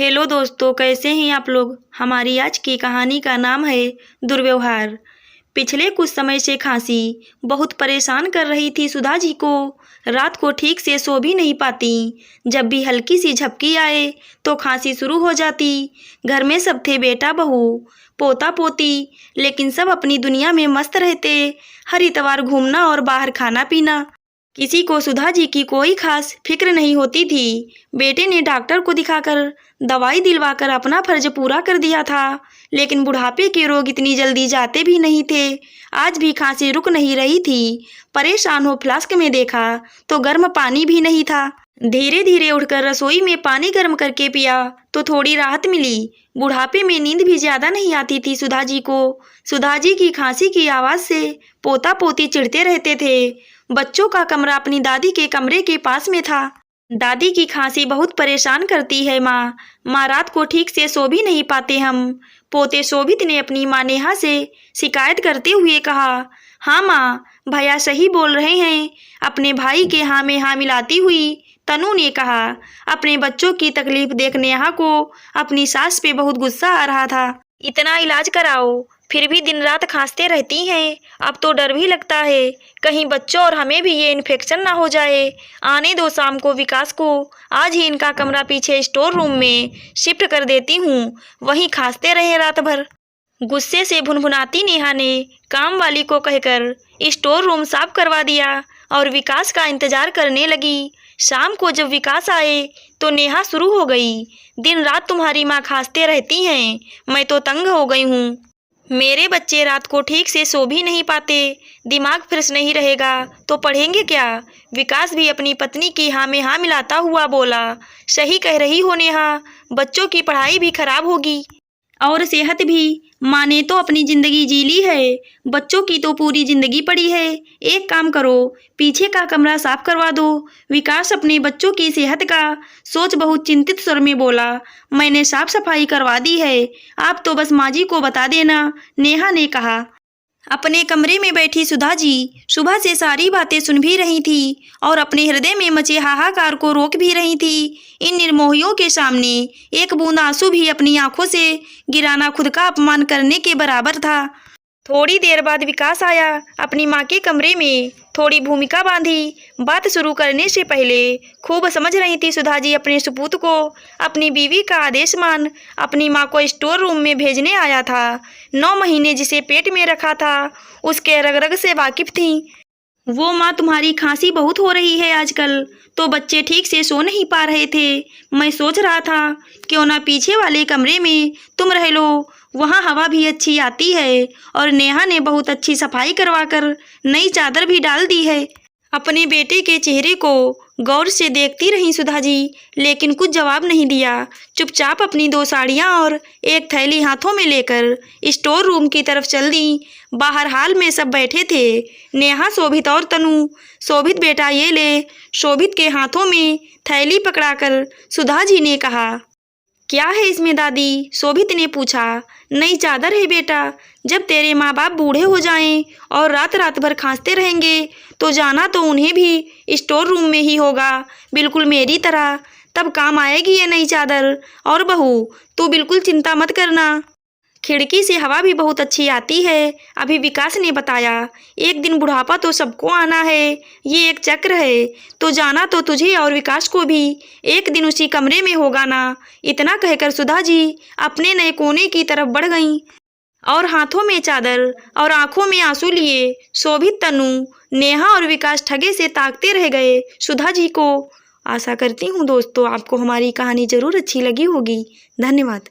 Hello दोस्तों, कैसे हैं आप लोग। हमारी आज की कहानी का नाम है दुर्व्यवहार। पिछले कुछ समय से खांसी बहुत परेशान कर रही थी सुधा जी को। रात को ठीक से सो भी नहीं पाती। जब भी हल्की सी झपकी आए तो खांसी शुरू हो जाती। घर में सब थे, बेटा बहू पोता पोती, लेकिन सब अपनी दुनिया में मस्त रहते। हर इतवार घूमना और बाहर खाना पीना। किसी को सुधा जी की कोई खास फिक्र नहीं होती थी। बेटे ने डॉक्टर को दिखाकर दवाई दिलवाकर अपना फर्ज पूरा कर दिया था, लेकिन बुढ़ापे के रोग इतनी जल्दी जाते भी नहीं थे। आज भी खांसी रुक नहीं रही थी। परेशान हो फ्लास्क में देखा तो गर्म पानी भी नहीं था। धीरे धीरे उठकर रसोई में पानी गर्म करके पिया तो थोड़ी राहत मिली। बुढ़ापे में नींद भी ज्यादा नहीं आती थी सुधा जी को। सुधा जी की खांसी की आवाज से पोता पोती चिढ़ते रहते थे। बच्चों का कमरा अपनी दादी के कमरे के पास में था। दादी की खांसी बहुत परेशान करती है माँ रात को ठीक से सो भी नहीं पाते हम। पोते शोभित ने अपनी माँ नेहा से शिकायत करते हुए कहा। हाँ माँ, भैया सही बोल रहे हैं, अपने भाई के हाँ में हाँ मिलाती हुई तनु ने कहा। अपने बच्चों की तकलीफ देख नेहा को अपनी सास पे बहुत गुस्सा आ रहा था। इतना इलाज कराओ फिर भी दिन रात खांसते रहती हैं। अब तो डर भी लगता है कहीं बच्चों और हमें भी ये इन्फेक्शन ना हो जाए। आने दो शाम को विकास को, आज ही इनका कमरा पीछे स्टोर रूम में शिफ्ट कर देती हूँ, वहीं खांसते रहे रात भर। गुस्से से भुनभुनाती नेहा ने काम वाली को कहकर स्टोर रूम साफ करवा दिया और विकास का इंतजार करने लगी। शाम को जब विकास आए तो नेहा शुरू हो गई। दिन रात तुम्हारी माँ खांसते रहती हैं, मैं तो तंग हो गई हूँ। मेरे बच्चे रात को ठीक से सो भी नहीं पाते। दिमाग फ्रेश नहीं रहेगा तो पढ़ेंगे क्या। विकास भी अपनी पत्नी की हाँ में हाँ मिलाता हुआ बोला। सही कह रही हो नेहा, बच्चों की पढ़ाई भी खराब होगी और सेहत भी। माँ ने तो अपनी जिंदगी जी ली है, बच्चों की तो पूरी जिंदगी पड़ी है। एक काम करो, पीछे का कमरा साफ करवा दो। विकास अपने बच्चों की सेहत का सोच बहुत चिंतित स्वर में बोला। मैंने साफ सफाई करवा दी है, आप तो बस माँ जी को बता देना, नेहा ने कहा। अपने कमरे में बैठी सुधा जी सुबह से सारी बातें सुन भी रही थी और अपने हृदय में मचे हाहाकार को रोक भी रही थी। इन निर्मोहियों के सामने एक बूंद आंसू भी अपनी आंखों से गिराना खुद का अपमान करने के बराबर था। थोड़ी देर बाद विकास आया। अपनी माँ के कमरे में थोड़ी भूमिका बांधी। बात शुरू करने से पहले खूब समझ रही थी सुधा जी अपने सुपूत को। अपनी बीवी का आदेश मान अपनी माँ को स्टोर रूम में भेजने आया था। 9 महीने जिसे पेट में रखा था उसके रग रग से वाकिफ थी वो। माँ, तुम्हारी खांसी बहुत हो रही है आजकल, तो बच्चे ठीक से सो नहीं पा रहे थे। मैं सोच रहा था क्यों ना पीछे वाले कमरे में तुम रह लो, वहाँ हवा भी अच्छी आती है और नेहा ने बहुत अच्छी सफाई करवाकर नई चादर भी डाल दी है। अपने बेटे के चेहरे को गौर से देखती रही सुधा जी, लेकिन कुछ जवाब नहीं दिया। चुपचाप अपनी 2 साड़ियाँ और एक थैली हाथों में लेकर स्टोर रूम की तरफ चल दी। बाहर हाल में सब बैठे थे, नेहा, शोभित और तनु। शोभित, बेटा ये ले। शोभित के हाथों में थैली पकड़ाकर सुधा जी ने कहा। क्या है इसमें दादी, शोभित ने पूछा। नई चादर है बेटा, जब तेरे माँ बाप बूढ़े हो जाएं और रात रात भर खांसते रहेंगे तो जाना तो उन्हें भी स्टोर रूम में ही होगा, बिल्कुल मेरी तरह। तब काम आएगी ये नई चादर। और बहू, तू बिल्कुल चिंता मत करना, खिड़की से हवा भी बहुत अच्छी आती है, अभी विकास ने बताया। एक दिन बुढ़ापा तो सबको आना है, ये एक चक्र है, तो जाना तो तुझे और विकास को भी एक दिन उसी कमरे में होगा ना। इतना कहकर सुधा जी अपने नए कोने की तरफ बढ़ गईं और हाथों में चादर और आंखों में आंसू लिए शोभित, तनु, नेहा और विकास ठगे से ताकते रह गए सुधा जी को। आशा करती हूँ दोस्तों आपको हमारी कहानी जरूर अच्छी लगी होगी। धन्यवाद।